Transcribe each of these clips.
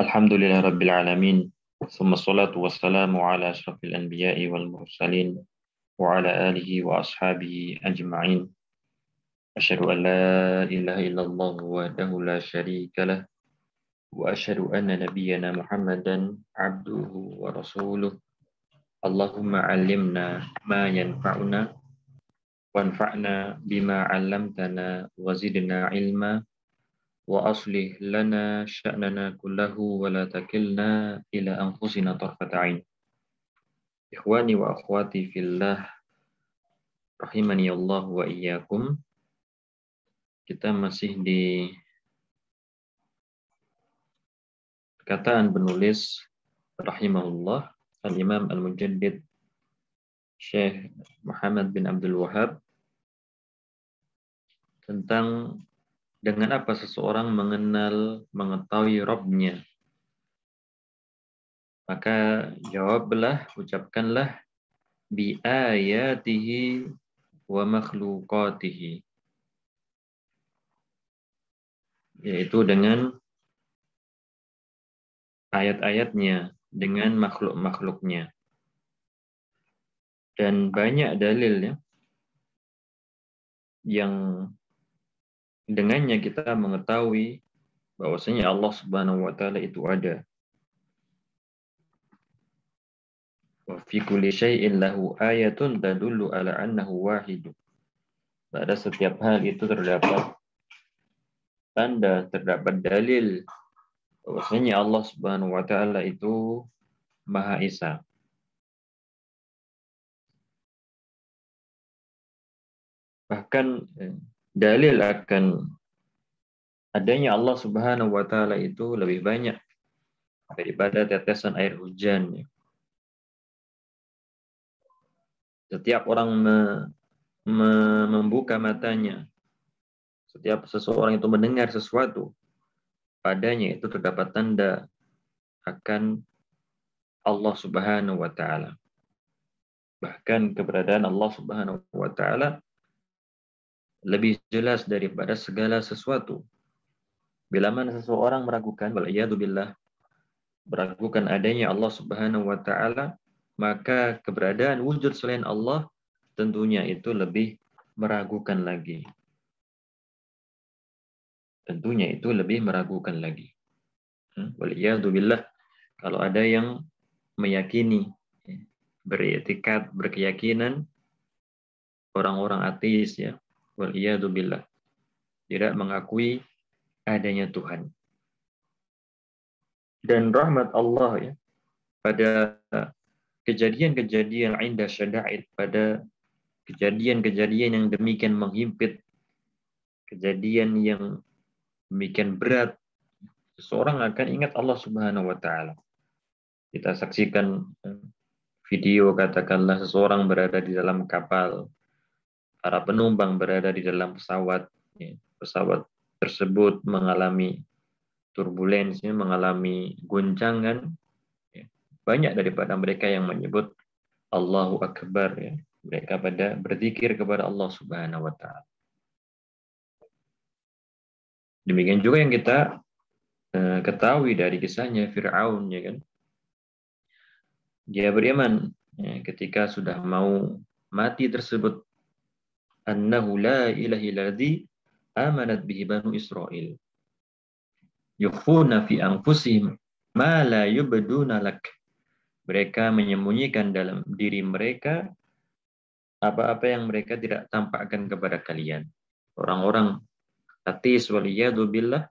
Alhamdulillah Rabbil Alamin. Summa salatu wassalamu ala ashrafil anbiya'i wal mursalin wa ala alihi wa ashabihi ajma'in. Asyhadu an la ilaha illallah wahdahu la syarika lah wa asyhadu anna nabiyyana Muhammadan abduhu wa rasuluh. Allahumma 'allimna ma yanfa'una wanfa'na bima 'allamtana wa zidna ilma wa aslih lana sya'nana kullahu wa la takilna ila anfusina tarfata 'ain. Ikhwani wa akhwati fillah rahimani Allah wa iyyakum. Kita masih di perkataan penulis rahimahullah Al-Imam Al-Mujaddid Syekh Muhammad bin Abdul Wahhab tentang dengan apa seseorang mengetahui Rabb-nya. Maka jawablah, ucapkanlah bi ayatihi wa makhluqatihi, yaitu dengan ayat-ayatnya, dengan makhluk-makhluknya. Dan banyak dalilnya yang dengannya kita mengetahui bahwasanya Allah Subhanahu wa taala itu ada. Wa fi kulli syai'in lahu ayatun tadullu ala annahu wahid. Pada setiap hal itu terdapat tanda, terdapat dalil bahwasanya Allah Subhanahu wa taala itu Maha Esa. Bahkan dalil akan adanya Allah Subhanahu wa taala itu lebih banyak daripada tetesan air hujan. Setiap orang membuka matanya, setiap seseorang itu mendengar sesuatu, padanya itu terdapat tanda akan Allah Subhanahu wa taala. Bahkan keberadaan Allah Subhanahu wa taala lebih jelas daripada segala sesuatu. Bila mana seseorang meragukan, wal'iyadzubillah, meragukan adanya Allah Subhanahu wa taala, maka keberadaan wujud selain Allah tentunya itu lebih meragukan lagi. Tentunya itu lebih meragukan lagi. Wal'iyadzubillah, kalau ada yang meyakini, beriktikad, berkeyakinan, orang-orang ateis ya, wal'iyadzubillah, tidak mengakui adanya Tuhan. Dan rahmat Allah ya, pada kejadian-kejadian inda syada'id, pada kejadian-kejadian yang demikian menghimpit, kejadian yang demikian berat, seseorang akan ingat Allah Subhanahu wa taala. Kita saksikan video, katakanlah seseorang berada di dalam kapal, para penumpang berada di dalam pesawat, ya, pesawat tersebut mengalami turbulensi, mengalami guncangan, ya. Banyak daripada mereka yang menyebut Allahu Akbar, ya. Mereka pada berzikir kepada Allah Subhanahu wa taala. Demikian juga yang kita ketahui dari kisahnya Fir'aun, ya kan. Dia beriman ya, ketika sudah mau mati tersebut, annahu la ilaha illalladzi amanat bihi banu Israil yukhfuna fi anfusihim ma la yubduna lak. Mereka menyembunyikan dalam diri mereka apa-apa yang mereka tidak tampakkan kepada kalian. Orang-orang ateis waliyadzubillah,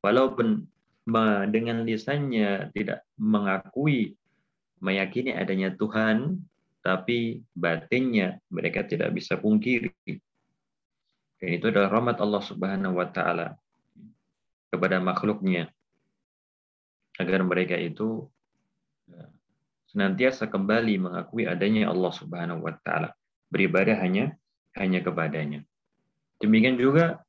walaupun dengan lisannya tidak mengakui, meyakini adanya Tuhan, tapi batinnya mereka tidak bisa pungkiri. Dan itu adalah rahmat Allah Subhanahu wa taala kepada makhluknya, agar mereka itu senantiasa kembali mengakui adanya Allah Subhanahu wa taala, beribadah hanya kepadanya. Demikian juga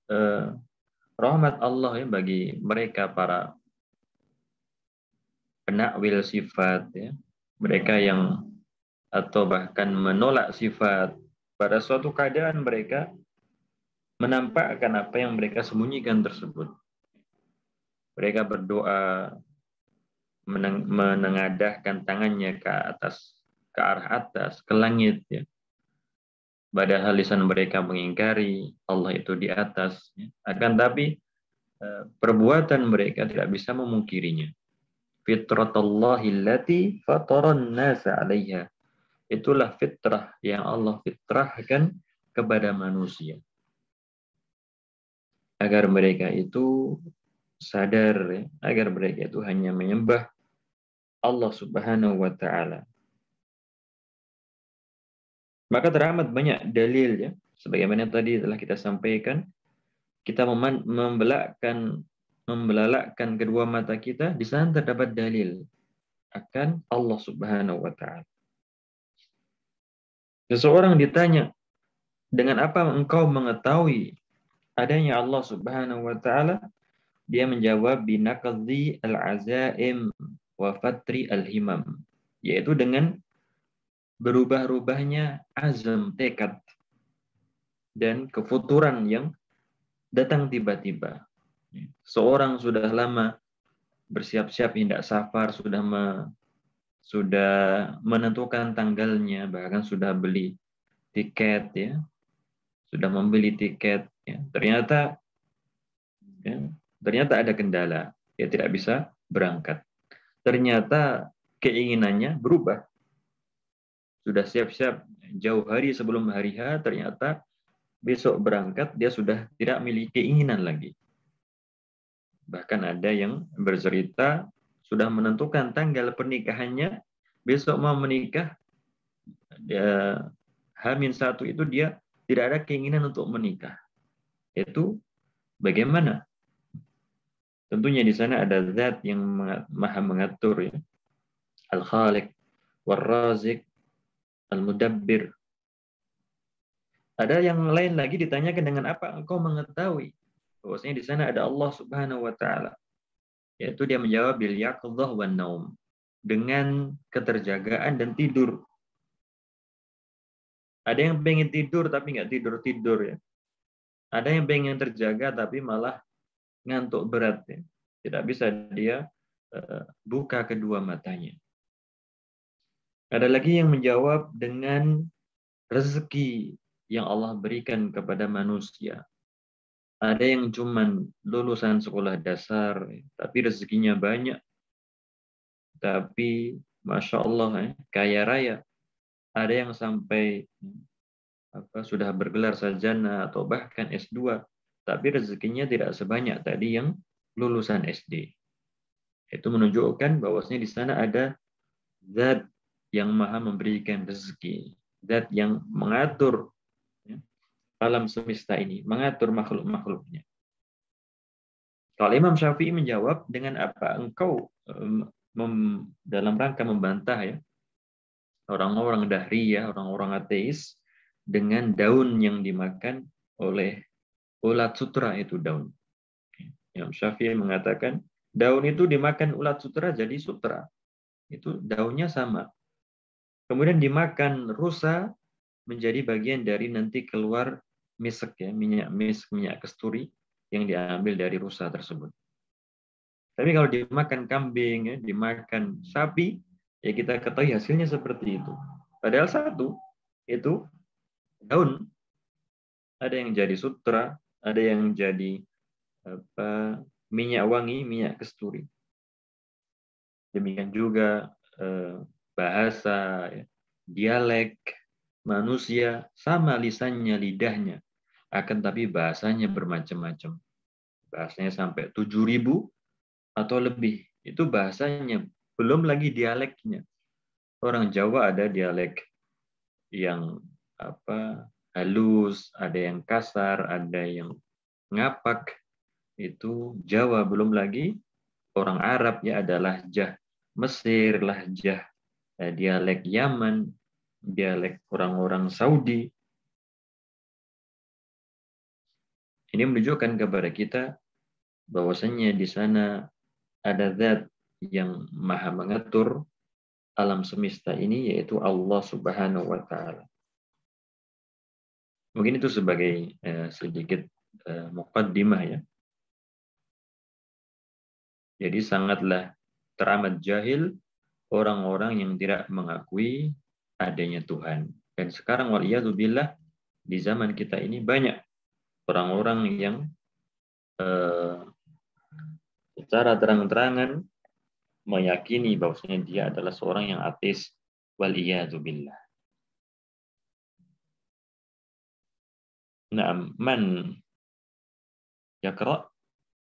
rahmat Allah ya bagi mereka para penakwil sifat ya, mereka yang atau bahkan menolak sifat, pada suatu keadaan mereka menampakkan apa yang mereka sembunyikan tersebut. Mereka berdoa menengadahkan tangannya ke atas, ke arah atas, ke langit. Ya. Padahal lisan mereka mengingkari Allah itu di atas. Ya. Akan tapi perbuatan mereka tidak bisa memungkirinya. Fitratallahi allati fataran nasa 'alaiha. Itulah fitrah yang Allah fitrahkan kepada manusia. Agar mereka itu sadar, ya, agar mereka itu hanya menyembah Allah Subhanahu wa taala. Maka teramat banyak dalil ya, sebagaimana tadi telah kita sampaikan, kita membelalakkan kedua mata kita, di sana terdapat dalil akan Allah Subhanahu wa taala. Seseorang ditanya, dengan apa engkau mengetahui adanya Allah Subhanahu wa taala? Dia menjawab binaqadhi al-azaim wa fatri al-himam, yaitu dengan berubah-ubahnya azam, tekad, dan kefuturan yang datang tiba-tiba. Seorang sudah lama bersiap-siap hendak safar, sudah menentukan tanggalnya, bahkan sudah beli tiket, ya, sudah membeli tiket. Ya. Ternyata ada kendala, dia tidak bisa berangkat. Ternyata keinginannya berubah. Sudah siap-siap jauh hari sebelum hari H, ternyata besok berangkat dia sudah tidak memiliki keinginan lagi. Bahkan ada yang bercerita sudah menentukan tanggal pernikahannya, besok mau menikah, dia H-1 itu dia tidak ada keinginan untuk menikah. Itu bagaimana? Tentunya di sana ada zat yang maha mengatur, ya. Al-Khaliq, War-Razik, Al-Mudabbir. Ada yang lain lagi ditanyakan, dengan apa engkau mengetahui bahwasanya di sana ada Allah Subhanahu wa taala? Yaitu dia menjawab bil yaqdhah wan naum, dengan keterjagaan dan tidur. Ada yang pengen tidur tapi nggak tidur-tidur, ya. Ada yang pengen terjaga tapi malah ngantuk berat, ya. Tidak bisa dia buka kedua matanya. Ada lagi yang menjawab dengan rezeki yang Allah berikan kepada manusia. Ada yang cuman lulusan sekolah dasar, tapi rezekinya banyak. Tapi Masya Allah, kaya raya. Ada yang sampai sudah bergelar sarjana atau bahkan S2, tapi rezekinya tidak sebanyak tadi yang lulusan SD. Itu menunjukkan bahwasanya di sana ada zat yang maha memberikan rezeki, zat yang mengatur, ya, alam semesta ini, mengatur makhluk-makhluknya. Kalau Imam Syafi'i menjawab, dengan apa engkau dalam rangka membantah, ya, orang-orang dahriyah, orang-orang ateis, dengan daun yang dimakan oleh ulat sutra, itu daun. Imam Syafi'i mengatakan, daun itu dimakan ulat sutra jadi sutra. Itu daunnya sama. Kemudian dimakan rusa, menjadi bagian dari nanti keluar misek, ya, minyak misek, minyak kasturi yang diambil dari rusa tersebut. Tapi kalau dimakan kambing, ya, dimakan sapi, ya kita ketahui hasilnya seperti itu. Padahal satu, itu daun. Ada yang jadi sutra, ada yang jadi minyak wangi, minyak kasturi. Demikian juga bahasa, ya, dialek manusia sama lisannya, lidahnya, akan tapi bahasanya bermacam-macam. Bahasanya sampai 7.000 atau lebih. Itu bahasanya, belum lagi dialeknya. Orang Jawa ada dialek yang halus, ada yang kasar, ada yang ngapak. Itu Jawa, belum lagi orang Arab, ya, ada lahjah Mesir, lahjah dialek Yaman, dialek orang-orang Saudi. Ini menunjukkan kepada kita bahwasanya di sana ada zat yang maha mengatur alam semesta ini, yaitu Allah Subhanahu wa taala. Mungkin itu sebagai sedikit muqaddimah, ya. Jadi sangatlah teramat jahil orang-orang yang tidak mengakui adanya Tuhan. Dan sekarang waliyadzubillah di zaman kita ini banyak orang-orang yang secara terang-terangan meyakini bahwasanya dia adalah seorang yang ateis. Waliyadzubillah. Naam, man yaqra?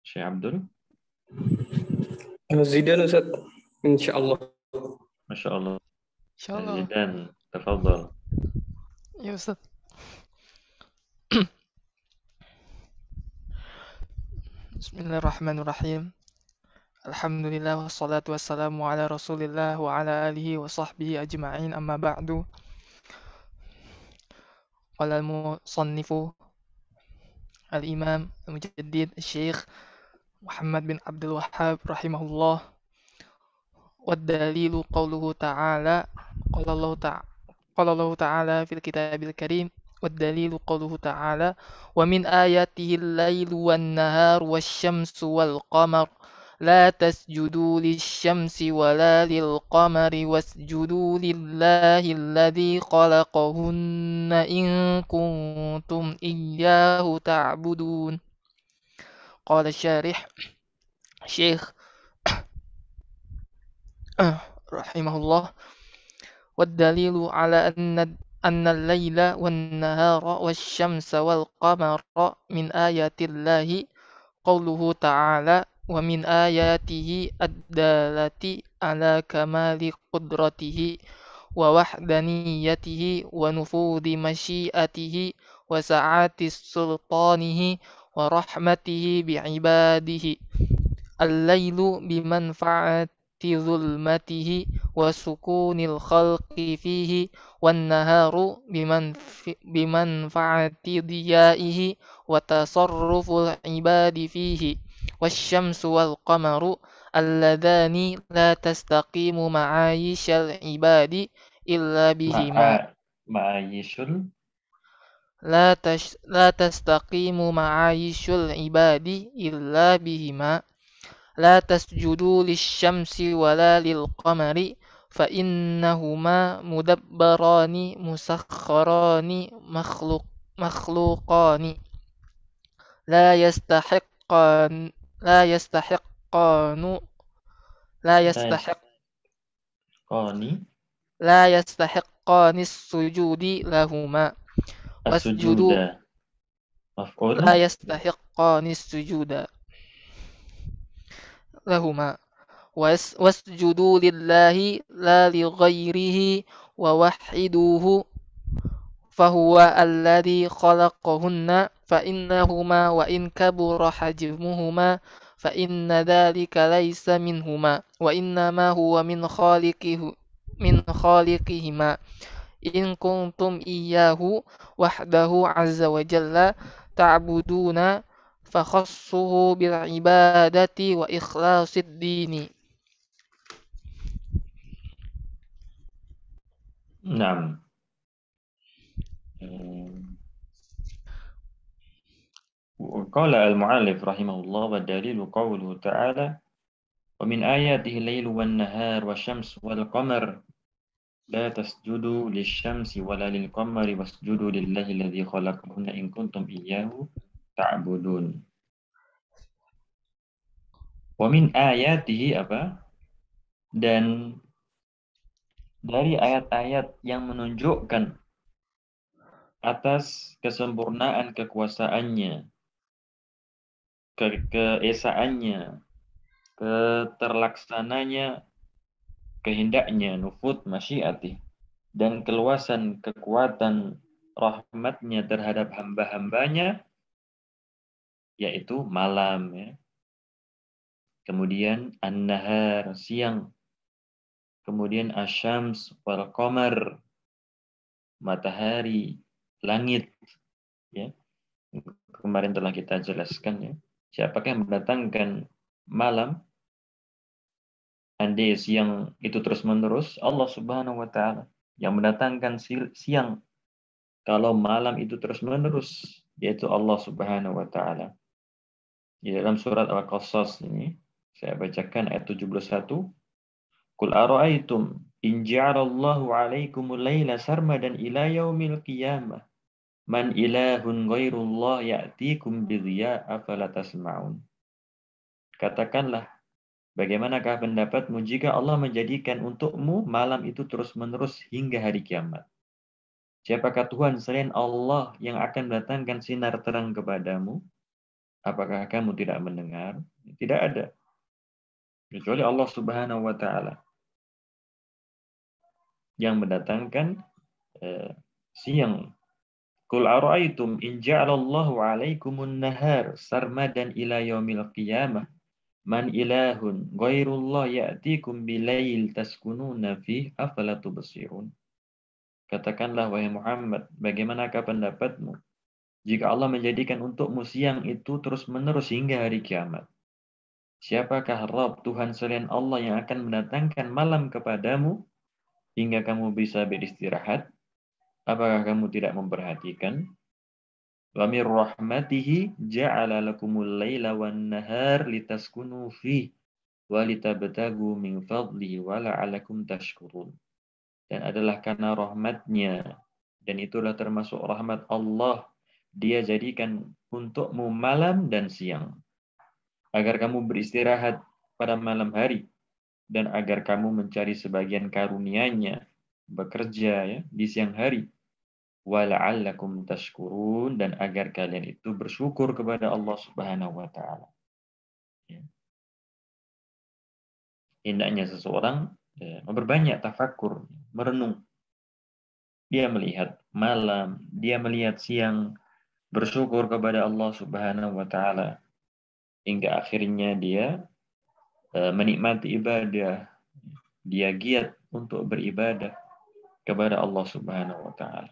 Syekh Abdul? Zidan Ustaz, insyaallah. Masya Allah. Insyaallah. Zidan, tafadhal. Ya Ustaz. Bismillahirrahmanirrahim. Alhamdulillah wassalatu wassalamu ala Rasulillah wa ala alihi wa sahbihi ajma'in, amma ba'du. Qala al-musannifu al-imam al-mujaddid al-syekh Muhammad bin Abdul Wahhab rahimahullah, wad dalilu qawluhu ta'ala, qala Allah ta'ala fil kitabil karim, wad dalilu qawluhu ta'ala, wa min ayatihi al-lailu wan-nahar wasyamsu wal-qamar la tasjudu lisyamsi wala lil-qamari wasjudu lillahi alladhi khalaqahunna in kuntum iyyahu ta'budun. Qala syarih Syekh rahimahullah, wad dalilu ala anna al-laila wan-nahara wasyamsa wal-qamara min ayatillahi qawluhu ta'ala wa min ayatihi ad-dalati ala kamali qudratihi wa wahdaniyatihi wa nufudhi masyiatihi wa sa'ati sultanihi wa rahmatihi bi'ibadihi. Al-lailu bimanfaati zulmatihi wa sukunil khalqi fihi wan naharu bimanfaati diyaihi wa tasarruful ibadi fihi. Wasyamsu wal qamaru alladhani la tastaqimu ma'ayishal ibadi illa bihima. Ma'ayishul La tastaqimu ma'ayishul ibadi illa bihima. La tasjudu lisyamsi wala lilqamari fa innahuma mudabbarani musakhkharani makhluqani la yastahiqqan la yastahiqqanu la yastahiq qani la yastahiqqani sujudi lahuma wasjudu as-sujuda maf'ul la yastahiqqani sujuda lahuma wasjudu lillahi la li ghairihi wa wahiduhu fahuwa alladhi khalaqahunna fa innahuma wa in kabura hajmuhuma fa inna dhalika laysa minhuma wa innama huwa min khaliqihima in kuntum iyyahu wahdahu azza wa jalla ta'buduna fa khassuhu bil ibadati wa ikhlasid dini. Naam. Qala al-mu'allif rahimahullah wa dalilu qawluhu ta'ala wa min ayatihi al-lailu wan-nahar wasyamsu wal-qamar la tasjudu lisyamsi wala lil-qamari wasjudu lillahi alladhi khalaqahunna in kuntum iyyahu ta'budun. Wa min ayatihi apa? Dan dari ayat-ayat yang menunjukkan atas kesempurnaan kekuasaannya, keesaannya, keterlaksananya kehendaknya, nufud masyiatih, dan keluasan kekuatan rahmatnya terhadap hamba-hambanya, yaitu malam, ya. Kemudian an-nahar, siang. Kemudian asyams wal qamar, matahari, langit, ya. Kemarin telah kita jelaskan, ya. Siapakah yang mendatangkan malam? Andai siang itu terus-menerus, Allah Subhanahu wa taala yang mendatangkan siang. Kalau malam itu terus-menerus, yaitu Allah Subhanahu wa taala. Di dalam surat Al-Qasas ini, Saya bacakan ayat 71. Qul ara'aytum in ja'alallahu 'alaikumul laila sarmadan ila yaumil qiyamah man ilahun ghairullah ya'tikum bidhiya afala tasma'un. Katakanlah, bagaimanakah pendapatmu jika Allah menjadikan untukmu malam itu terus-menerus hingga hari kiamat? Siapakah Tuhan selain Allah yang akan mendatangkan sinar terang kepadamu? Apakah kamu tidak mendengar? Tidak ada. Kecuali Allah Subhanahu wa Ta'ala yang mendatangkan siang. Qul ara'aytum in ja'alallahu 'alaikumun nahar sarmadan ila yaumil qiyamah man ilahun ghairullah ya'tikum bilail taskununa fih afala tubsirun. Katakanlah wahai Muhammad, bagaimanakah pendapatmu jika Allah menjadikan untukmu siang itu terus-menerus hingga hari kiamat? Siapakah Rabb Tuhan selain Allah yang akan mendatangkan malam kepadamu hingga kamu bisa beristirahat? Apakah kamu tidak memperhatikan? Wa min rahmatihi ja'ala lakumul laila wan nahar litaskunu fi wa litabtagu min fadlihi wa la'alakum tashkurun. Dan adalah karena rahmatnya, dan itulah termasuk rahmat Allah, Dia jadikan untukmu malam dan siang agar kamu beristirahat pada malam hari dan agar kamu mencari sebagian karunia-Nya bekerja ya di siang hari. Wala'allakum tashkurun, dan agar kalian itu bersyukur kepada Allah Subhanahu wa Ta'ala. Ya. Hendaknya seseorang memperbanyak tafakkur, merenung. Dia melihat malam, dia melihat siang, bersyukur kepada Allah Subhanahu wa Ta'ala hingga akhirnya dia menikmati ibadah, dia giat untuk beribadah kepada Allah Subhanahu wa Ta'ala.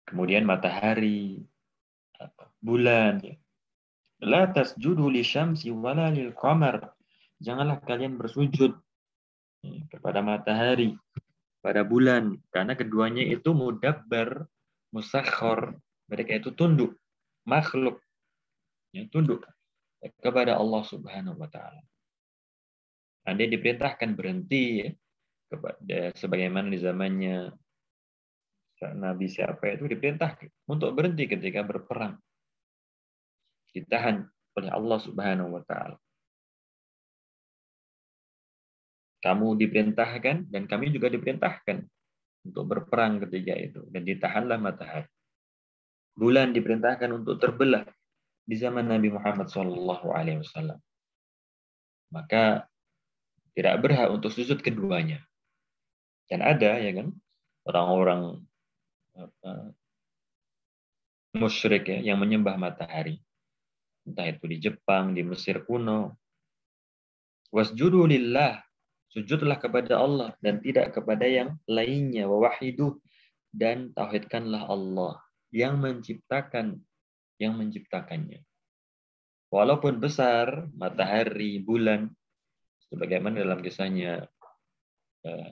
Kemudian matahari, bulan, la tasjudu lisyamsi wala lil qamar. Janganlah kalian bersujud kepada matahari, pada bulan, karena keduanya itu mudabbar, musakhkhar. Mereka itu tunduk, makhluk yang tunduk kepada Allah Subhanahu wa Ta'ala. Anda diperintahkan berhenti ya, kepada sebagaimana di zamannya Nabi siapa itu diperintah untuk berhenti ketika berperang. Ditahan oleh Allah Subhanahu wa Ta'ala. Kamu diperintahkan dan kami juga diperintahkan untuk berperang ketika itu, dan ditahanlah matahari. Bulan diperintahkan untuk terbelah di zaman Nabi Muhammad SAW. Maka tidak berhak untuk sujud keduanya. Dan ada ya kan orang-orang musyrik ya, yang menyembah matahari. Entah itu di Jepang, di Mesir kuno. Wasjudu lillah, sujudlah kepada Allah dan tidak kepada yang lainnya. Wa wahiduh, dan tauhidkanlah Allah yang menciptakannya. Walaupun besar matahari, bulan, sebagaimana dalam kisahnya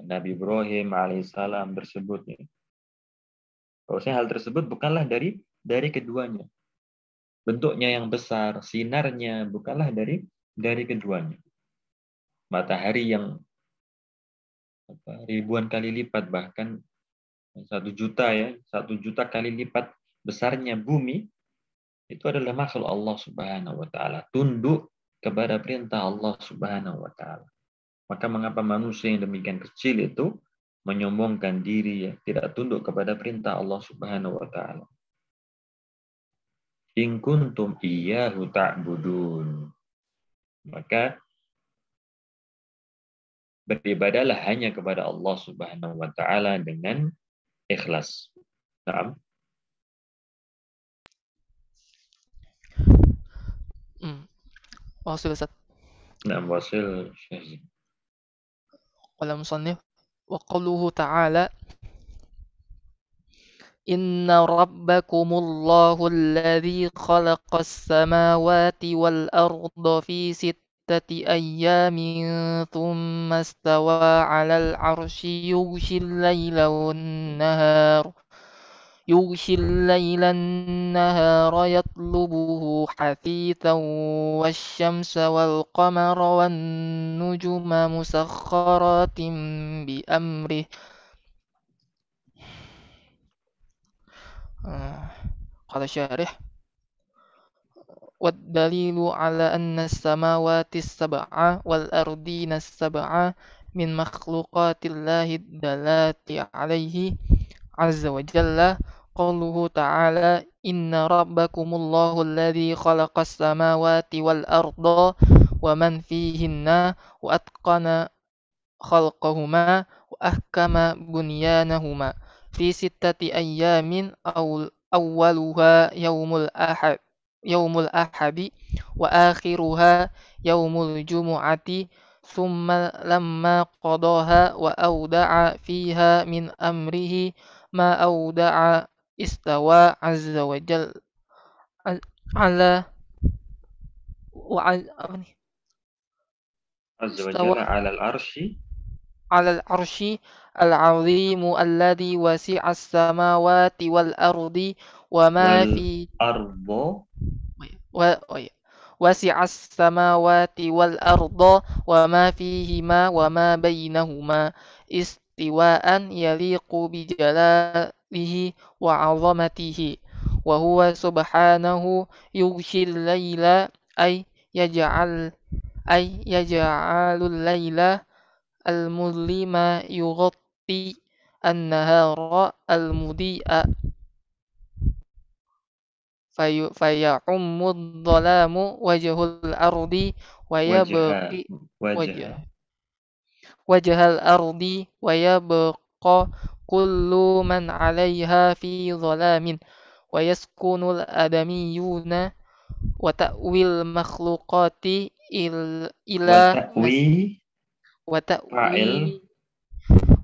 Nabi Ibrahim alaihissalam tersebut, ya. Bahwasanya hal tersebut bukanlah dari keduanya. Bentuknya yang besar, sinarnya bukanlah dari keduanya. Matahari yang ribuan kali lipat, bahkan 1 juta ya, 1 juta kali lipat besarnya bumi, itu adalah makhluk Allah Subhanahu wa Ta'ala, tunduk kepada perintah Allah Subhanahu wa Ta'ala. Maka mengapa manusia yang demikian kecil itu menyombongkan diri ya, tidak tunduk kepada perintah Allah Subhanahu wa Ta'ala. In kuntum iyyahu ta'budun. Maka beribadahlah hanya kepada Allah Subhanahu wa Ta'ala dengan ikhlas. Naam. Wasil Ustaz. Naam, wasil Syekh. Qala musannif wa qawluhu ta'ala Inna rabbakumullahu alladhi khalaqas samawati wal arda fi sittati ayyamin thumma istawa 'alal 'arsyi yughshil laila wan nahar يغشي الليل النهار يطلبه حثيثا والشمس والقمر والنجوم مسخرات بأمره. قال الشارح: والدليل على أن السماوات السبع والأرضين السبع من مخلوقات الله الدالات عليه عز وجل قوله تعالى: إن ربكم الله الذي خلق السماوات والأرض ومن فيهن وأتقن خلقهما وأحكم بنيانهما في 6 أيام أولها يوم الأحد وآخرها يوم الجمعة ثم لما قضاها وأودع فيها من أمره ما أودع استوى عز وجل على عز استوى وجل على العرش على العرش العظيم الذي وسع السماوات والأرض وما في والأرض وسع السماوات والأرض وما فيهما وما بينهما استواء يليق بجلاله وعظمته وهو سبحانه يغشي الليل أي يجعل الليل المظلم يغطي النهار المضيء فيعم الظلام وجه الأرض ويبقى وجه الأرض ويبقى كل من عليها في ظلام ويسكن الآدميون وتأوي المخلوقات إلى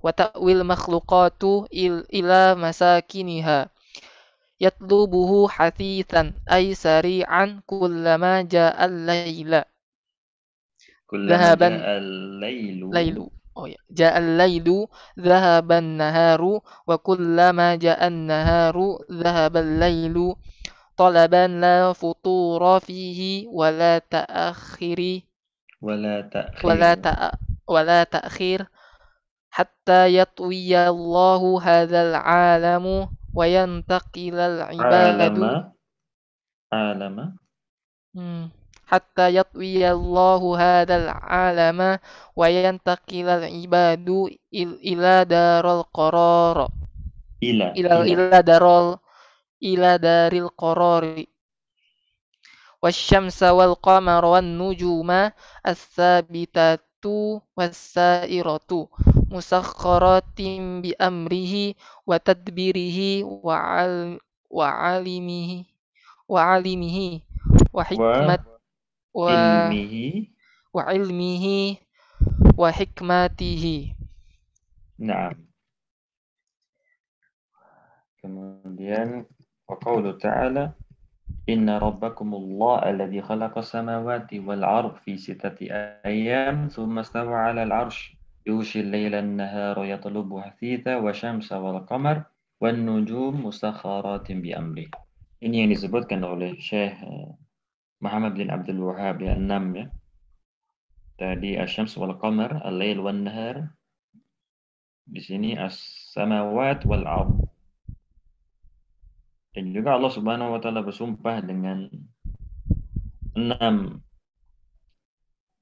وتأوي المخلوقات إلى مساكنها يطلبه حثيثا أي سريعا كلما جاء الليل جاء الليل ذهب النهار وكلما جاء النهار ذهب الليل طلبا لا فطور فيه ولا تأخير حتى يطوي الله هذا العالم وينتقل العباد حتى يطوي الله هذا العالم وينتقل العباد إلى دار القرار إلى دار القرار والشمس والقمر والنجوم الثابتات والسائرة مسخرات بأمره وتدبيره وعلمه وعلمه وحكمته. Nah, kemudian وقوله تعالى إن ربكم الله الذي خلق السماوات والأرض في 6 أيام ثم استوى على العرش يغشي الليل النهار يطلبه حثيثا والشمس والقمر والنجوم مسخرات بأمره. Ini yang disebutkan oleh Syekh Muhammad bin Abdul Wahhab ya, 6 ya. Tadi asy-syams wal qamar, al-lail wan nahar. Di sini as-samawat wal ard. Dan juga Allah Subhanahu wa taala bersumpah dengan 6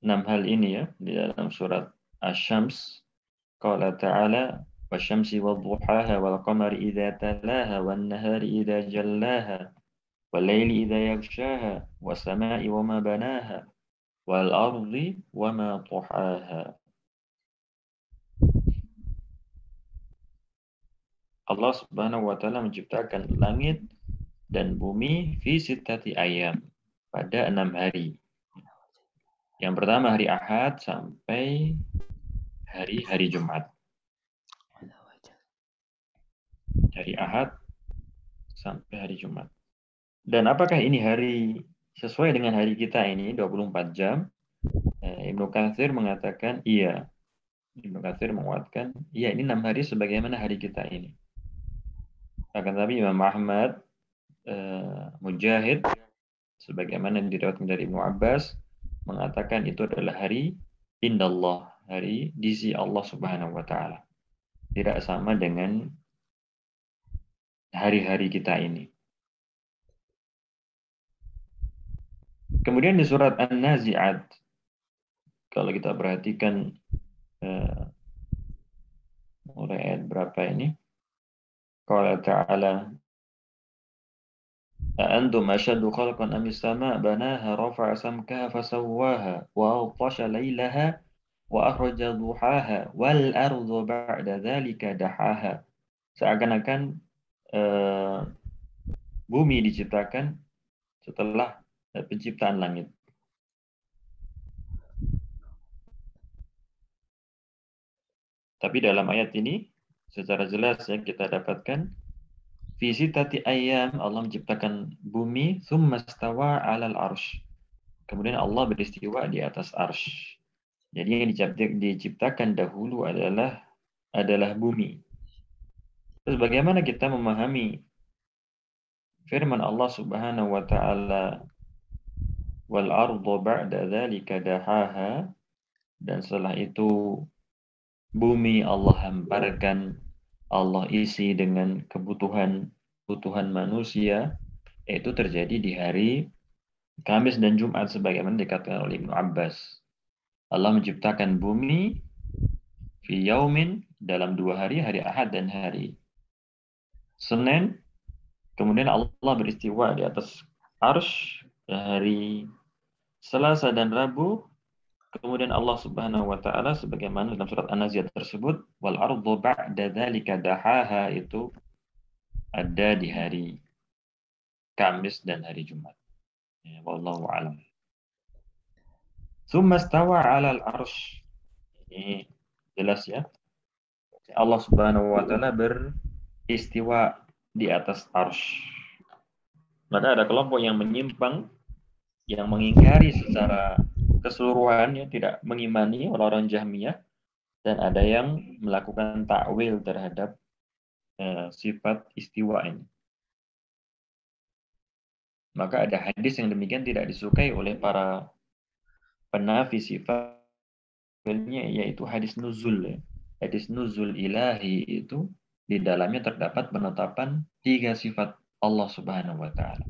hal ini ya di dalam surat Asy-Syams. Qala ta'ala wasyamsi wadduhaha wal qamari idza talaha wan nahari idza jallaha wal laili idza yaghshaha was samai wama banaha wal ardi wama tuhaha. Allah Subhanahu wa taala menciptakan langit dan bumi fi 6 ayam, pada 6 hari. Yang pertama hari Ahad sampai hari Jumat. Hari Ahad sampai hari Jumat. Dan apakah ini hari sesuai dengan hari kita ini 24 jam? Ibnu Katsir mengatakan iya. Ibnu Katsir menguatkan iya, ini 6 hari sebagaimana hari kita ini. Akan tapi Imam Ahmad, Mujahid, sebagaimana diriwayatkan dari Ibnu Abbas, mengatakan itu adalah hari indallah, hari di sisi Allah Subhanahu wa taala. Tidak sama dengan hari-hari kita ini. Kemudian di surat An-Nazi'at, kalau kita perhatikan mulai ayat berapa ini? Qala ta'ala أأنتم أشد خلقا أم السماء بناها رفع سمكها فسواها وأغطش ليلها وأخرج ضحاها والأرض بعد ذلك دحاها. Seakan-akan bumi diciptakan setelah penciptaan langit. Tapi dalam ayat ini secara jelas ya kita dapatkan fi sittati ayyam, Allah menciptakan bumi, tsumma stawa 'alal arsy. Kemudian Allah beristiwa di atas arsy. Jadi yang diciptakan dahulu adalah bumi. Terus bagaimana kita memahami firman Allah Subhanahu wa taala wal ardu ba'da dzalika dahaha, dan setelah itu bumi Allah hamparkan, Allah isi dengan kebutuhan manusia, yaitu terjadi di hari Kamis dan Jumat sebagaimana dikatakan oleh Ibnu Abbas. Allah menciptakan bumi fi yaumin, dalam 2 hari, hari Ahad dan hari Senin. Kemudian Allah beristiwa di atas arsy hari Selasa dan Rabu. Kemudian Allah Subhanahu wa taala sebagaimana dalam surat An-Nazi'at tersebut, wal ardu ba'da dzalika dahaha, itu ada di hari Kamis dan hari Jumat. Ya, wallahu a'lam. Tsumma stawa 'alal arsy. Ini jelas ya. Allah Subhanahu wa taala beristiwa di atas arsy. Maka ada kelompok yang menyimpang, yang mengingkari secara keseluruhan, ya, tidak mengimani, orang-orang Jahmiyah, dan ada yang melakukan takwil terhadap sifat istiwa ini. Maka ada hadis yang demikian tidak disukai oleh para penafi sifatnya, yaitu hadis nuzul. Hadis nuzul ilahi itu di dalamnya terdapat penetapan 3 sifat Allah Subhanahu wa taala.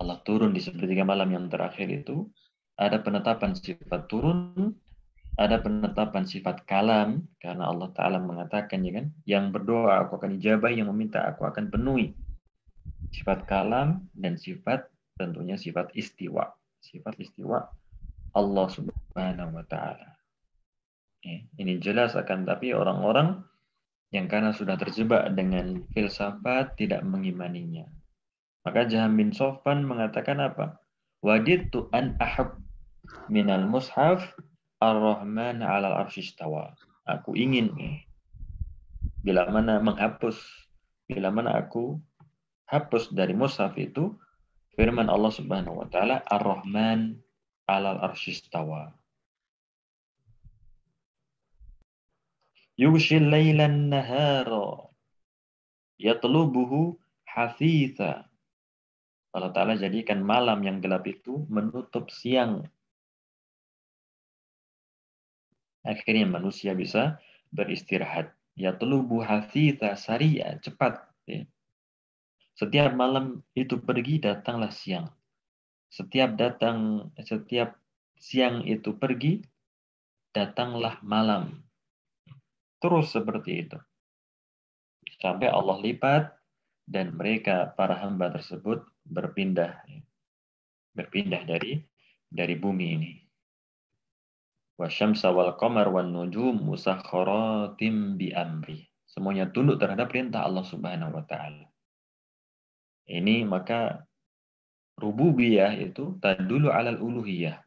Allah turun di sepertiga malam yang terakhir itu, ada penetapan sifat turun, ada penetapan sifat kalam, karena Allah Ta'ala mengatakan, ya kan, yang berdoa aku akan ijabah, yang meminta aku akan penuhi. Sifat kalam dan sifat, tentunya sifat istiwa. Sifat istiwa Allah Subhanahu wa Ta'ala. Ini jelas, akan tapi orang-orang yang karena sudah terjebak dengan filsafat tidak mengimaninya. Maka Jahm bin Sofwan mengatakan apa? Wadidtu an ahab minal mushaf ar-Rahman 'alal arsy istawa. Aku ingin bila mana aku hapus dari mushaf itu firman Allah Subhanahu wa taala ar-Rahman 'alal arsy istawa. Yughshil lailan nahara yatlubuhu hafitha. Allah Ta'ala jadikan malam yang gelap itu menutup siang. Akhirnya manusia bisa beristirahat. Yatlubu hafitha sari'a, cepat. Ya. Setiap malam itu pergi, datanglah siang. Setiap siang itu pergi, datanglah malam. Terus seperti itu. Sampai Allah lipat dan mereka, para hamba tersebut, berpindah dari bumi ini. Wasyamsa wal qamar wan nujum musakhkharatim bi amri. Semuanya tunduk terhadap perintah Allah Subhanahu wa taala. Ini maka rububiyah itu tadulu alal uluhiyah.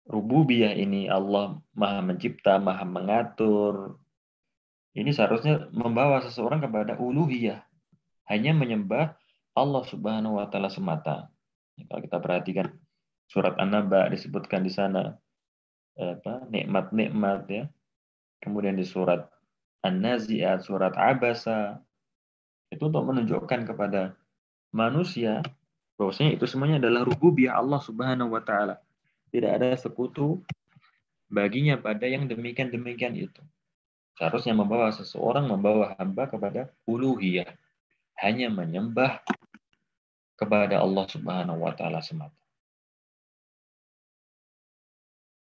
Rububiyah ini Allah Maha Mencipta, Maha Mengatur. Ini seharusnya membawa seseorang kepada uluhiyah. Hanya menyembah Allah Subhanahu wa taala semata. Kalau kita perhatikan surat An-Naba disebutkan di sana nikmat-nikmat, ya. Kemudian di surat An-Nazi'at, surat Abasa, itu untuk menunjukkan kepada manusia bahwasanya itu semuanya adalah rububiyah Allah Subhanahu wa taala. Tidak ada sekutu baginya pada yang demikian-demikian itu. Seharusnya seseorang membawa hamba kepada uluhiyah, hanya menyembah kepada Allah Subhanahu wa taala semata.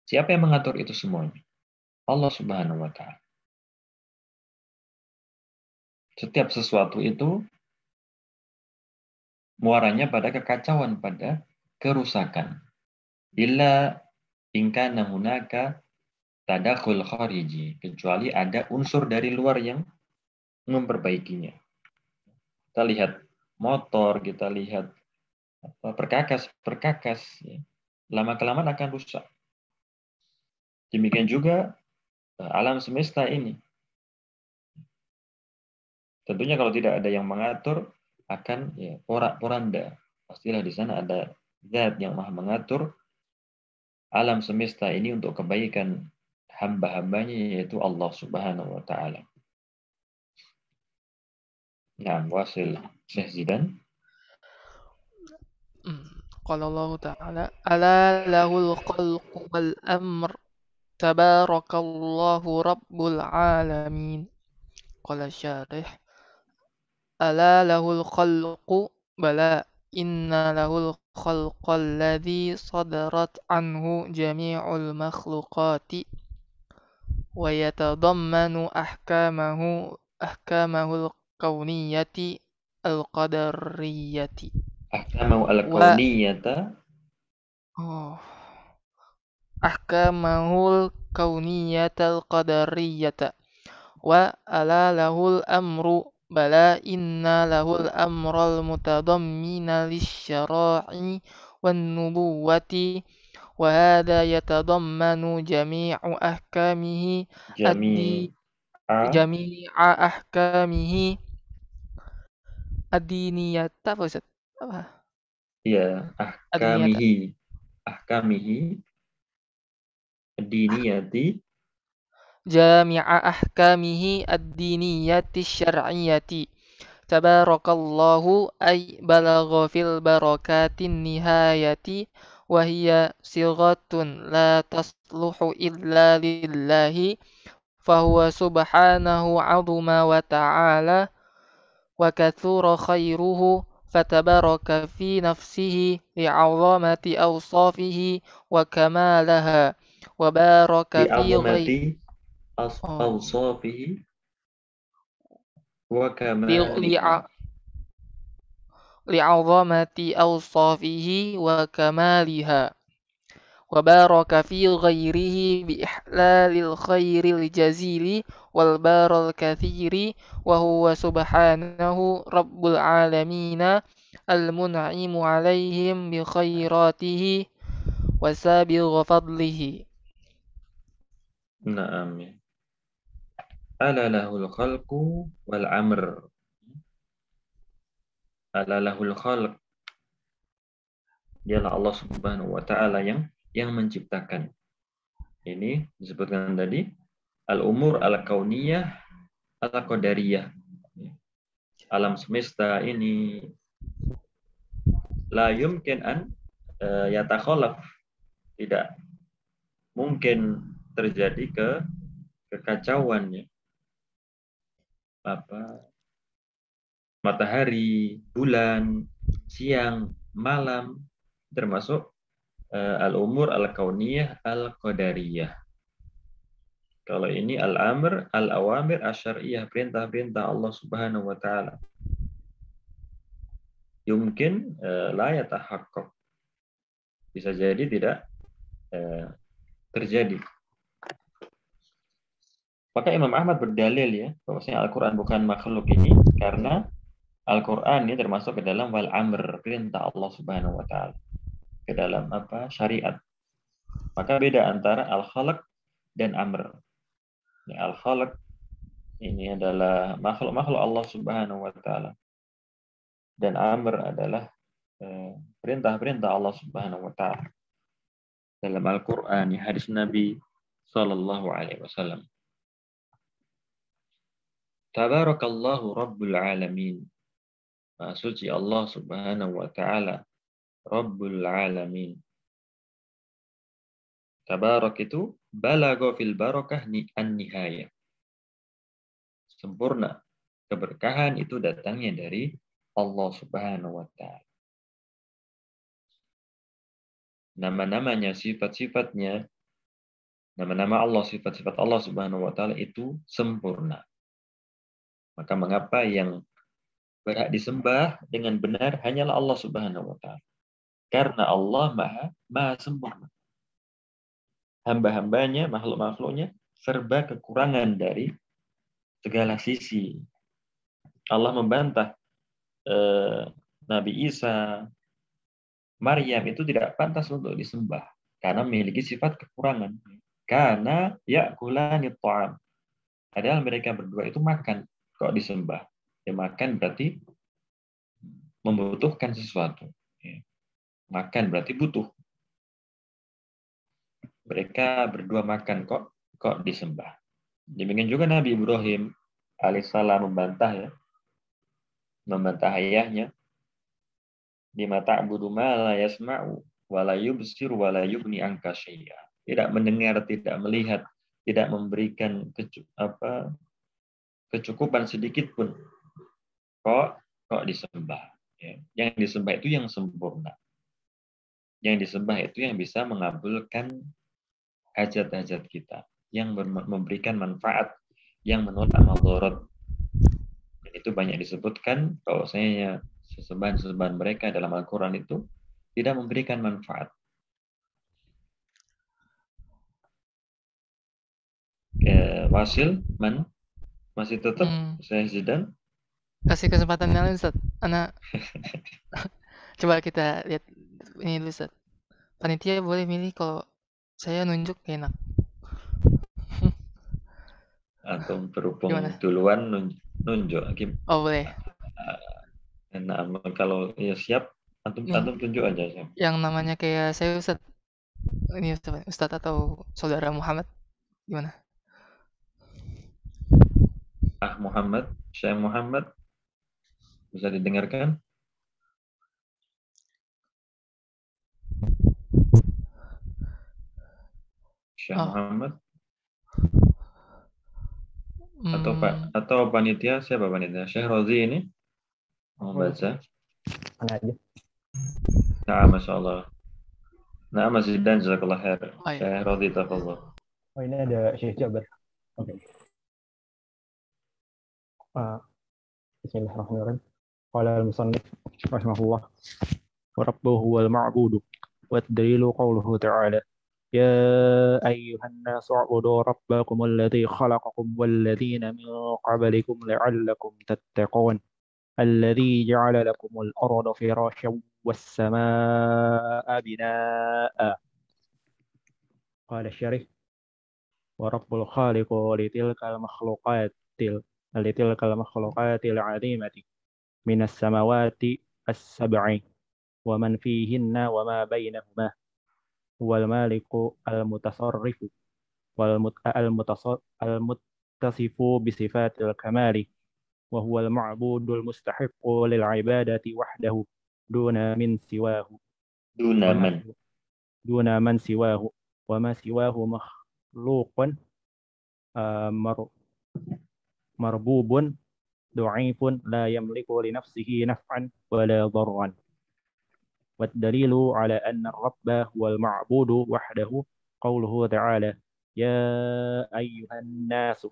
Siapa yang mengatur itu semuanya? Allah Subhanahu wa taala. Setiap sesuatu itu muaranya pada kekacauan, pada kerusakan. Illa in kana hunaka tadakhul khariji, kecuali ada unsur dari luar yang memperbaikinya. Kita lihat motor, kita lihat perkakas, ya. Lama-kelamaan akan rusak. Demikian juga alam semesta ini. Tentunya kalau tidak ada yang mengatur, akan ya porak-poranda. Pastilah di sana ada zat yang maha mengatur alam semesta ini untuk kebaikan hamba-hambanya, yaitu Allah Subhanahu wa taala. Nah, wasil Syekh Zidan. Qala Allah Ta'ala, ala lahul khalqu wal amr, tabarakallahu rabbul alamin. Qala syarih, ala lahul khalqu, bala inna lahul khalqal ladzi sadarat anhu jami'ul makhluqati wa yatadammanu ahkamahul kauniyati al-qadariyati Ahkamahu wa al-kauniyata. ahkamahul kauniyatal qadariyata wa ala lahul amru, bala inna lahul amral mutadammina lisyara'i wan nubuwati wa hadha yatadammanu jami'u ahkamihi Jami'a. jami'a ahkamihi ad-diniyata, apa Ustaz? Apa? Ya, Ad-diniyata. ahkamihi ad-diniyati. Jami'a ahkamihi ad-diniyati syar'iyyati. Tabarakallahu ay balagha fil barakatin nihayati wa hiya sighatun la tasluhu illa lillahi fahuwa subhanahu 'azuma wa ta'ala wa kathura khairuhu fatabaraka fi nafsihi li'azamati awsafihi wa kamalaha wa baraka fi Li'azamati oh, awsafihi wa kamalihi. li'azamati awsafihi wa kamaliha wa baraka fi ghairihi bi ihlalil khairil jazili wal baral kathiri wa huwa subhanahu rabbul alamina al mun'imu alaihim bi khairatihi wa sabigh fadlihi. Naam. Ala lahul khalqu wal amr. Ala lahul khalq. Dialah Allah Subhanahu wa taala yang menciptakan. Ini disebutkan tadi al-umur al-kauniyah al-qadariyah. Alam semesta ini la yumkin an yatakhalaf, tidak mungkin terjadi kekacauan, ya. Matahari, bulan, siang, malam, termasuk al-umur al-kauniyah al-qadariyah. Kalau ini al-amr, al-awamir asyariyah, perintah-perintah Allah Subhanahu wa taala. Yumkin la yatahaqqaq. Bisa jadi tidak terjadi. Maka Imam Ahmad berdalil, ya, bahwasanya Al-Qur'an bukan makhluk ini karena Al-Qur'an ini termasuk ke dalam wal amr, perintah Allah Subhanahu wa taala, ke dalam syariat. Maka beda antara al-khalq dan amr. Ya, al-khalq ini adalah makhluk-makhluk Allah Subhanahu wa taala. Dan amr adalah perintah-perintah Allah Subhanahu wa taala. Dalam Al-Qur'an, hadis Nabi sallallahu alaihi wasallam. Tabarakallahu Rabbul Alamin. Maha suci Allah Subhanahu wa taala, Rabbul Alamin. Tabarak itu balagha fil barakah an-nihayah. Sempurna. Keberkahan itu datangnya dari Allah Subhanahu wa taala. Nama-namanya, sifat-sifatnya, nama-nama Allah, sifat-sifat Allah Subhanahu wa taala itu sempurna. Maka mengapa yang berhak disembah dengan benar hanyalah Allah Subhanahu wa taala? Karena Allah maha sempurna. Hamba-hambanya, makhluk-makhluknya serba kekurangan dari segala sisi. Allah membantah Nabi Isa, Maryam itu tidak pantas untuk disembah karena memiliki sifat kekurangan. Karena ya'kulani ta'am. Padahal mereka berdua itu makan, kok disembah. Ya, makan berarti membutuhkan sesuatu. Makan berarti butuh. Mereka berdua makan, kok disembah. Demikian juga Nabi Ibrahim alaihissalam membantah ayahnya, lima ta'budu ma la yasma'u wa la yubsir wa la yughni anka syai'a. Tidak mendengar, tidak melihat, tidak memberikan kecukupan sedikit pun. Kok disembah. Ya. Yang disembah itu yang sempurna. Yang disembah itu yang bisa mengabulkan hajat-hajat kita, yang memberikan manfaat, yang menolak madarat. Dan itu banyak disebutkan bahwasanya sesembahan-sesembahan mereka dalam Al-Quran itu tidak memberikan manfaat. Wasil, masih tetap saya Zidan. Kasih kesempatan lain, Ustaz. Anak coba kita lihat ini dulu, Ustaz. Panitia boleh milih kalau saya nunjuk enak. Atau berhubung Gimana? duluan nunjuk. Oh, boleh. Nah, kalau ya siap, antum tunjuk aja. Siap. Yang namanya kayak saya, Ustaz. Ini Ustaz atau Saudara Muhammad. Gimana? Muhammad, Syekh Muhammad. Bisa didengarkan? Syekh Muhammad? Atau panitia, siapa panitia? Syekh Rozi ini mau baca? Mana aja? Nah, Masya Allah. Nah, Mas Zidan, jazakallah khair. Syekh Rozi, tafadhol. Oh, ini ada Syekh Jabar. Oke. Bismillahirrahmanirrahim. Qala al-musannif rahimahullah wa rabbuhu wal ma'budu wa ad-dalilu qawluhu ta'ala ya ayyuhan nasu u'budu rabbakum alladhi khalaqakum walladhina min qablikum la'allakum tattaqun alladhi ja'ala lakumul arda firasyan was samaa'a binaa'a. Qala asy-syarih wa rabbul khaliqu litilkal makhluqatil 'azimati minas samawati as-sab'i wa man fihinna wa ma bainahuma wal maliku al-mutasarrifu wal muttasifu bi sifatil kamali wa huwa al-ma'budul mustahiqqu lil ibadati wahdahu duna man siwahu wa ma siwahu makhluqun marbubun du'ifun la yamliku li nafsihi naf'an wala darran. والدليل على أن الرب هو المعبود وحده قوله تعالى يا أيها الناس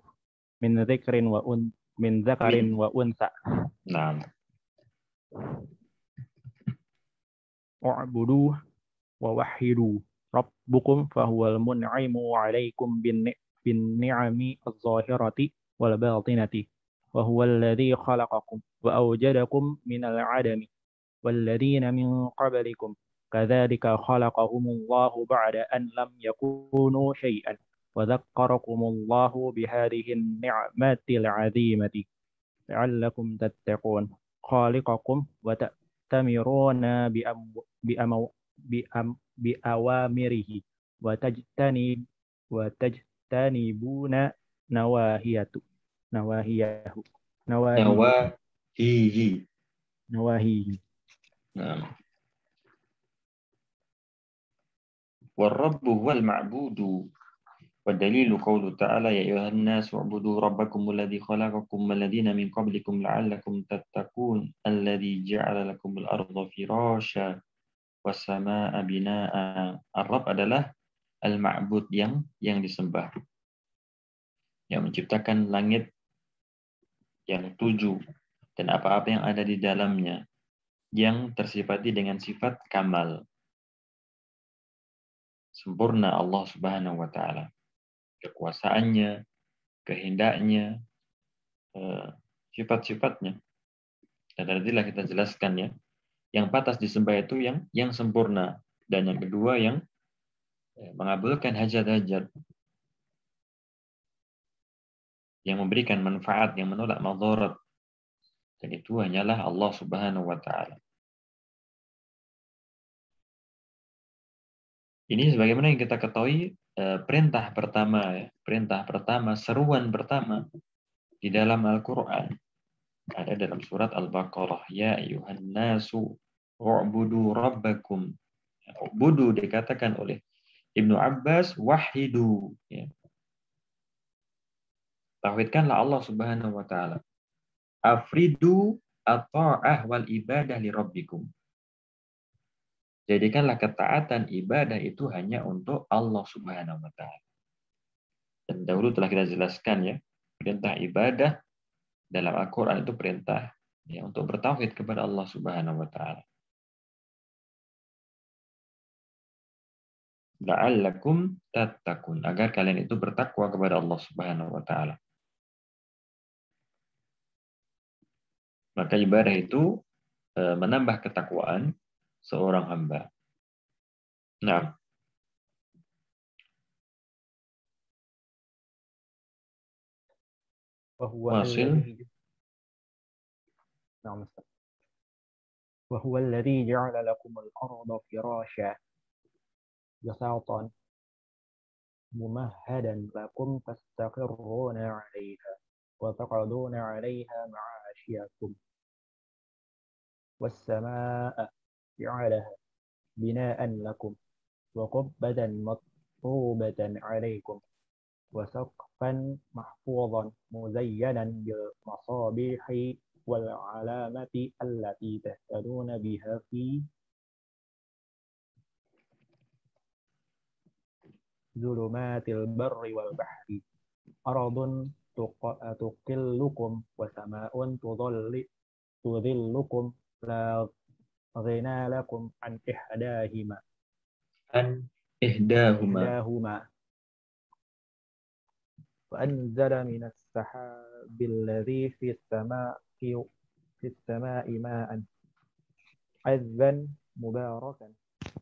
من ذكر وأنثى نعم اعبدوه ووحدوا ربكم فهو المنعم عليكم بالنعم الظاهرة والباطنة وهو الذي خلقكم وأوجدكم من العدم والذين من قبلكم كذلك خلقهم الله بعد أن لم يكونوا شيئا وذكركم الله بهذه النعمة العظيمة لعلكم تتقون خالقكم وتأتمرون بأوامره وتجتنبون نواهيه nawahihi. nawahihi. Nah, warabbu huwal ma'budu. والدليل قوله تعالى يا أيها الناس اعبدوا ربكم الذي خلقكم والذين من قبلكم لعلكم تتقون الذي جعل لكم الأرض فراشا والسماء بناء. Ar-Rabb adalah al-ma'bud yang disembah, yang menciptakan langit yang 7 dan apa-apa yang ada di dalamnya, yang tersifati dengan sifat kamal, sempurna Allah Subhanahu wa taala. Kekuasaannya, kehendaknya, sifat-sifatnya. Dan tadilah kita jelaskan ya, yang pantas disembah itu yang sempurna, dan yang kedua yang mengabulkan hajat-hajat, yang memberikan manfaat, yang menolak madarat. Dan itu hanyalah Allah Subhanahu wa taala. Ini sebagaimana yang kita ketahui, perintah pertama, seruan pertama di dalam Al-Qur'an ada dalam surat Al-Baqarah, ya ayyuhan nasu u'budu rabbakum. U'budu dikatakan oleh Ibnu Abbas wahidu, ya. Tauhidkanlah Allah Subhanahu wa taala. Afridu at-ta'ah wal ibadah li rabbikum. Jadikanlah ketaatan ibadah itu hanya untuk Allah Subhanahu wa taala. Dan dahulu telah kita jelaskan ya, perintah ibadah dalam Al-Qur'an itu perintah ya untuk bertauhid kepada Allah Subhanahu wa taala. La'allakum tattaqun, agar kalian itu bertakwa kepada Allah Subhanahu wa taala. Maka ibadah itu menambah ketakwaan seorang hamba. Nah, wasil. وهو الذي جعل لكم الأرض فراشا بساطا ممهدا لكم تستقرون عليها وتقعدون عليها معاشيكم والسماء جعلها بناء لكم وقبة مطروبة عليكم وسقفا محفوظا مزينا بالمصابيح والعلامة التي تهتدون بها في ظلمات البر والبحر أرض تقلكم وسماء تظلكم لا غنى لكم عن إحداهما وأنزل من السحاب الذي في السماء ماء عذبا مباركا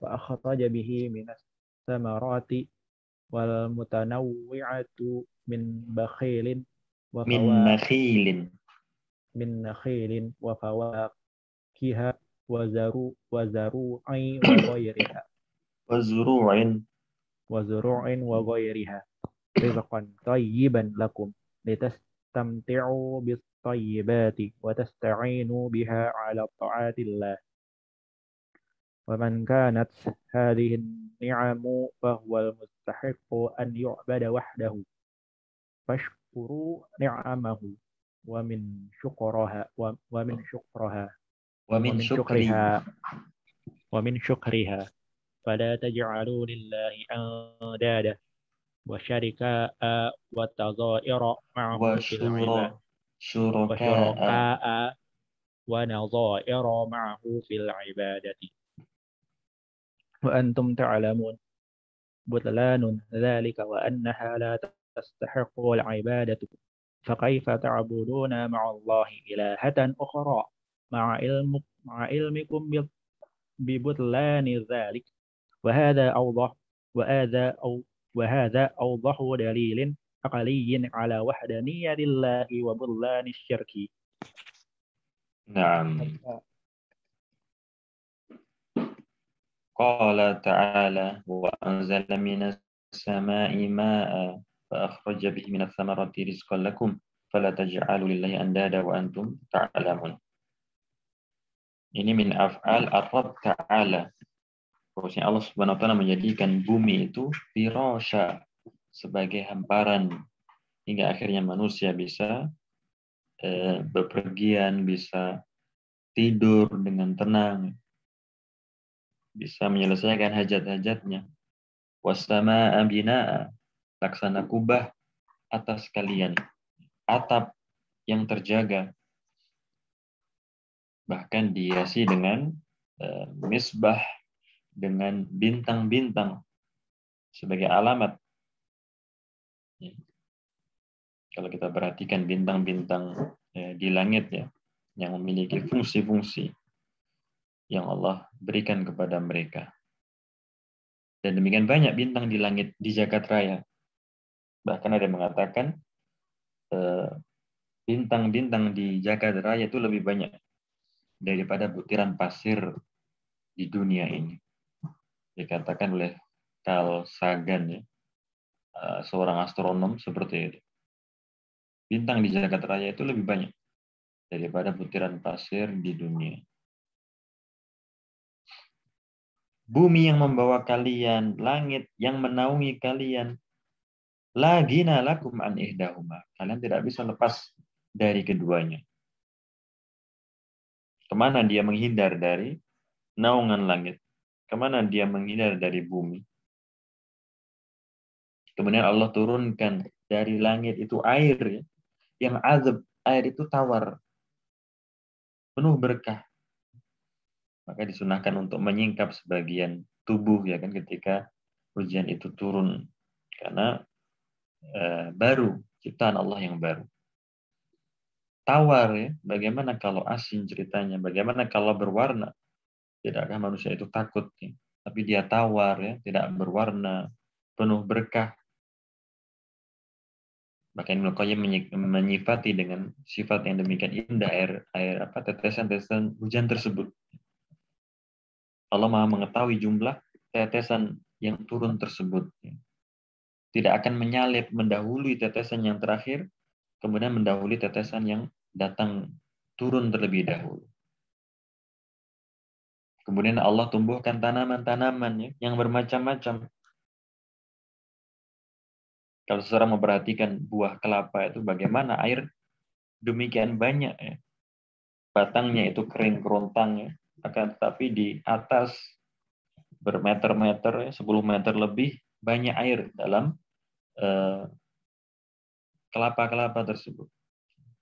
فأخرج به من الثمرات والمتنوعة من نخيل وفواكه وزروع وغيرها رزقا طيبا لكم لتستمتعوا بالطيبات وتستعينوا بها على طاعة الله ومن كانت هذه النعم فهو المستحق أن يعبد وحده فاشكروا نعمه ومن شكرها فلا تجعلوا لله أندادا وشركاء وتظائر معه في العبادة وشركاء ونظائر معه في العبادة وأنتم تعلمون بطلان ذلك وأنها لا تستحق العبادة فكيف تعبدون مع الله إلهة أخرى مع علمكم ببطلان ذلك وهذا أوضح دليل عقلي على وحدانية الله وبطلان الشرك. نعم. قال تعالى وأنزل من السماء ماء فأخرج به من الثمرات رزقا لكم fala taj'alu lillahi andada wa antum ta'lamun. Ini min af'al ar-Rabb ta'ala. Bahwasanya Allah Subhanahu wa taala menjadikan bumi itu firasya, sebagai hamparan hingga akhirnya manusia bisa bepergian, bisa tidur dengan tenang, bisa menyelesaikan hajat-hajatnya. Wassamaa'a binaa'a, laksana kubah atas kalian, atap yang terjaga, bahkan dihiasi dengan misbah, dengan bintang-bintang sebagai alamat. Kalau kita perhatikan bintang-bintang di langit ya, yang memiliki fungsi-fungsi yang Allah berikan kepada mereka. Dan demikian banyak bintang di langit di jagat raya. Bahkan ada yang mengatakan bintang-bintang di jagat raya itu lebih banyak daripada butiran pasir di dunia ini. Dikatakan oleh Carl Sagan ya, seorang astronom seperti itu. Bintang di jagat raya itu lebih banyak daripada butiran pasir di dunia. Bumi yang membawa kalian, langit yang menaungi kalian. La ghina lakum an ihdahuma. Kalian tidak bisa lepas dari keduanya. Kemana dia menghindar dari naungan langit? Kemana dia menghindar dari bumi? Kemudian Allah turunkan dari langit itu air ya, yang azab, air itu tawar, penuh berkah. Maka disunahkan untuk menyingkap sebagian tubuh ya kan ketika hujan itu turun, karena baru ciptaan Allah yang baru. Tawar ya, bagaimana kalau asin ceritanya, bagaimana kalau berwarna? Tidakkah manusia itu takut ya? Tapi dia tawar ya, tidak berwarna, penuh berkah. Bahkan Ibnu Qayyim menyifati dengan sifat yang demikian indah air tetesan-tetesan hujan tersebut. Allah Maha mengetahui jumlah tetesan yang turun tersebut. Tidak akan menyalip mendahului tetesan yang terakhir, kemudian mendahului tetesan yang datang turun terlebih dahulu. Kemudian Allah tumbuhkan tanaman-tanaman yang bermacam-macam. Kalau seseorang memperhatikan buah kelapa itu bagaimana air demikian banyak ya. Batangnya itu kering kerontang ya. Akan tetapi di atas bermeter-meter ya, 10 meter lebih banyak air dalam kelapa-kelapa tersebut.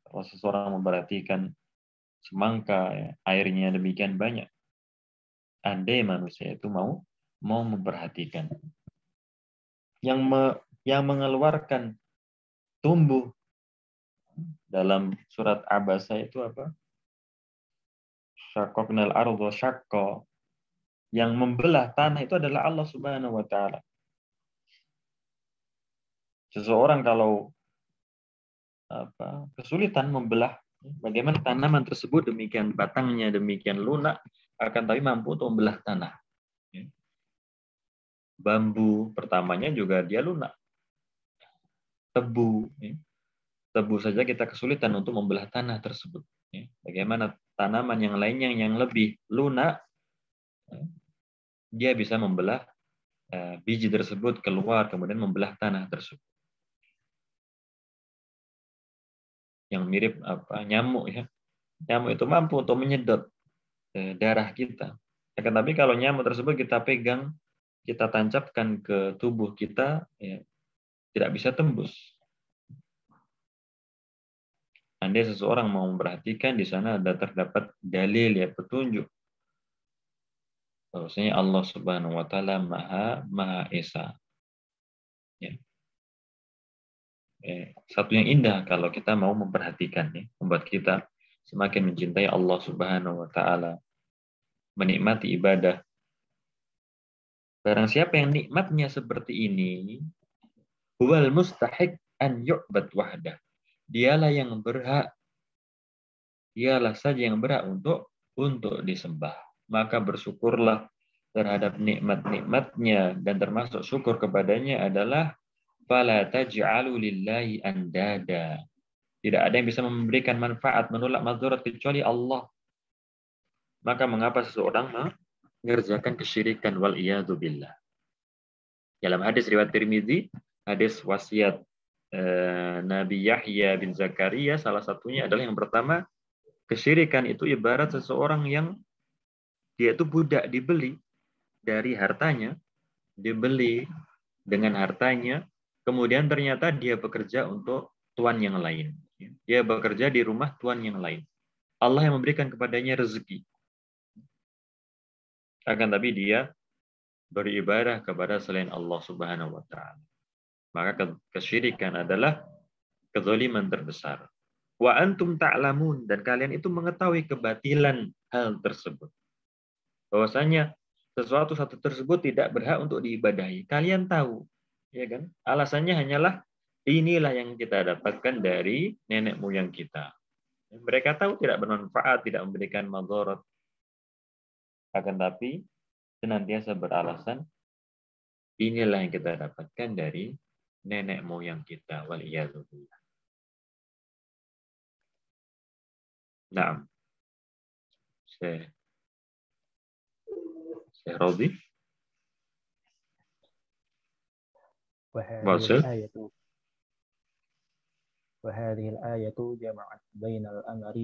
Kalau seseorang memperhatikan semangka ya, airnya demikian banyak. Andai manusia itu mau memperhatikan. Yang mengeluarkan tumbuh dalam surat Abasa itu apa? Syaqqaqnal arda syaqqa. Yang membelah tanah itu adalah Allah Subhanahu wa taala. Seseorang kalau kesulitan membelah, bagaimana tanaman tersebut demikian batangnya demikian lunak, akan tapi mampu untuk membelah tanah. Bambu pertamanya juga dia lunak. Tebu saja kita kesulitan untuk membelah tanah tersebut. Bagaimana tanaman yang lainnya yang lebih lunak, dia bisa membelah biji tersebut keluar, kemudian membelah tanah tersebut. Yang mirip nyamuk ya. Nyamuk itu mampu untuk menyedot darah kita. Tapi kalau nyamuk tersebut kita pegang, kita tancapkan ke tubuh kita, ya, tidak bisa tembus. Andai seseorang mau memperhatikan, di sana terdapat dalil ya, petunjuk bahwasanya Allah Subhanahu wa taala Maha Esa. Ya. Satu yang indah kalau kita mau memperhatikan ya, membuat kita semakin mencintai Allah Subhanahu wa taala, menikmati ibadah. Barang siapa yang nikmatnya seperti ini, huwal mustahiq an yu'bad wahdah. Dialah saja yang berhak untuk disembah. Maka bersyukurlah terhadap nikmat-nikmatnya, dan termasuk syukur kepadanya adalah fala taj'alu lillahi andada. Tidak ada yang bisa memberikan manfaat, menolak madarat kecuali Allah. Maka mengapa seseorang mengerjakan kesyirikan wal iyadu billah? Dalam hadis riwayat Tirmizi, hadis wasiat Nabi Yahya bin Zakaria, salah satunya adalah yang pertama, kesyirikan itu ibarat seseorang yang dia itu budak dibeli dari hartanya, dibeli dengan hartanya, kemudian ternyata dia bekerja untuk tuan yang lain. Dia bekerja di rumah tuan yang lain. Allah yang memberikan kepadanya rezeki. Akan tapi dia beribadah kepada selain Allah Subhanahu wa taala. Maka kesyirikan adalah kezaliman terbesar. Wa antum ta'lamun, dan kalian itu mengetahui kebatilan hal tersebut. Bahwasanya sesuatu tersebut tidak berhak untuk diibadahi. Kalian tahu, ya kan? Alasannya hanyalah inilah yang kita dapatkan dari nenek moyang kita. Mereka tahu tidak bermanfaat, tidak memberikan madarat. Akan tapi senantiasa beralasan inilah yang kita dapatkan dari nenek moyang kita. Waliyadzubillah. Nah, saya Robi. وهذه الآية جمعت بين الأمر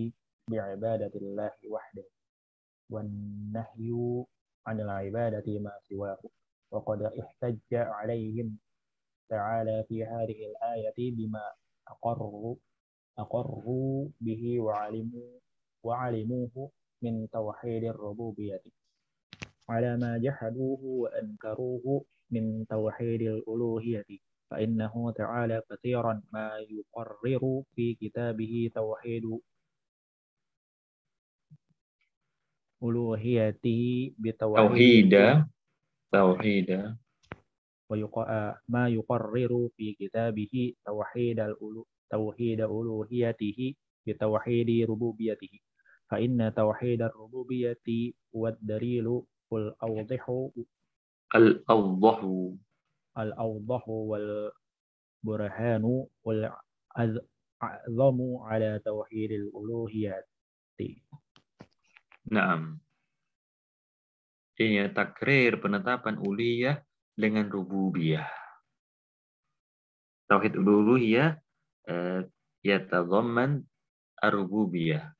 بعبادة الله وحده والنهي عن العبادة ما سواه وقد احتج عليهم تعالى في هذه الآية بما أقروا به وعلموه من توحيد الربوبية على ما جحدوه وأنكروه من توحيد الألوهية فإنه تعالى كثيرا ما يقرر في كتابه توحيد ألوهيته توحيد ما يقرر في كتابه توحيد ألوهيته بتوحيد ربوبيته فإن توحيد الربوبية هو الدليل الأوضح والبرهان والأعظم على توحيد الألوهية. Naam. Ini takrir penetapan uluhiyah dengan rububiyah. Tauhid uluhiyah yatadhamman ar-rububiyah.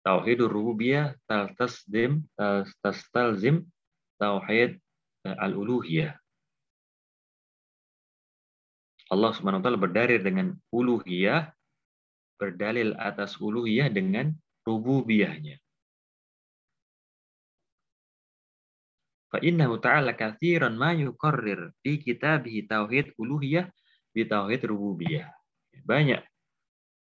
Tauhid rububiyah tastalzim tauhid al-uluhiyah. Allah Subhanahu wa taala berdalil dengan uluhiyah, berdalil atas uluhiyah dengan rububiyahnya. Fa innahu ta'ala katsiran ma yuqarrir fi kitabihi tauhid uluhiyah bi tauhid rububiyah. Banyak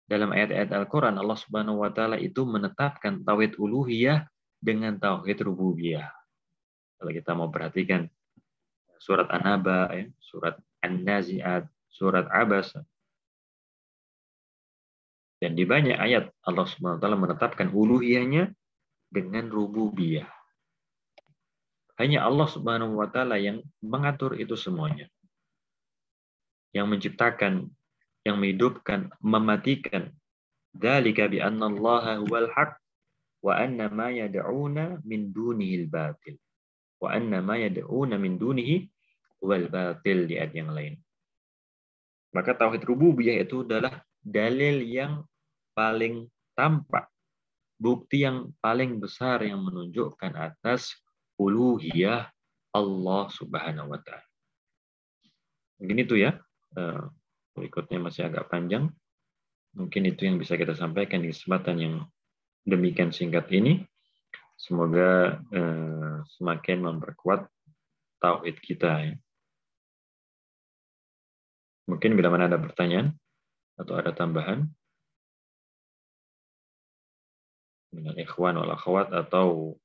dalam ayat-ayat Al-Qur'an Allah Subhanahu wa taala itu menetapkan tauhid uluhiyah dengan tauhid rububiyah. Kalau kita mau perhatikan surat An-Naba, surat An-Nazi'at, surat Abasa. Dan di banyak ayat Allah Subhanahu wa taala menetapkan uluhiyahnya dengan rububiyah. Hanya Allah Subhanahu wa taala yang mengatur itu semuanya. Yang menciptakan, yang menghidupkan, mematikan. Dzalika bi anna Allaha huwal haq wa anna ma yad'una min dunihi al-batil. Wa anna ma yad'una min dunihi huwal batil di ayat yang lain. Maka tauhid rububiyah itu adalah dalil yang paling tampak, bukti yang paling besar yang menunjukkan atas uluhiyah Allah Subhanahu wa taala. Mungkin itu ya. Berikutnya masih agak panjang. Mungkin itu yang bisa kita sampaikan di kesempatan yang demikian singkat ini. Semoga semakin memperkuat tauhid kita ya. Mungkin bila mana ada pertanyaan atau ada tambahan dengan ikhwan wal akhwat atau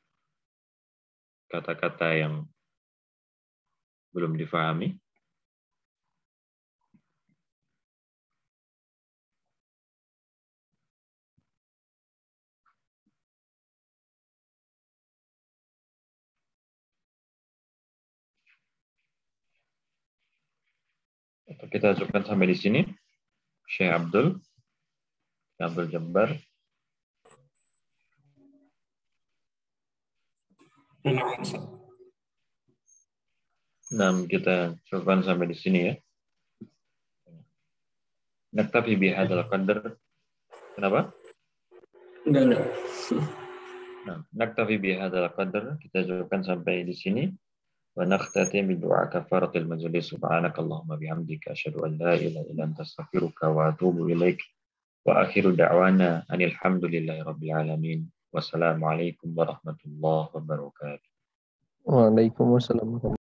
kata-kata yang belum difahami. Atau kita cukupkan sampai di sini. Syekh Abdul. Abdul Jabbar. Nah, kita cukupkan sampai di sini ya. Naktafi bihadzal qadar. Kenapa? Enggak. Nah, naktafi bihadzal qadar. Kita cukupkan sampai di sini. Wa nakhtatim bidu'a kafaratil majlis. Subhanakallahumma bihamdika asyhadu an la ilaha illa anta astaghfiruka wa atubu ilaik. Wa akhiru da'wana anil hamdulillahi rabbil alamin. Wassalamualaikum warahmatullahi wabarakatuh. Waalaikumsalam.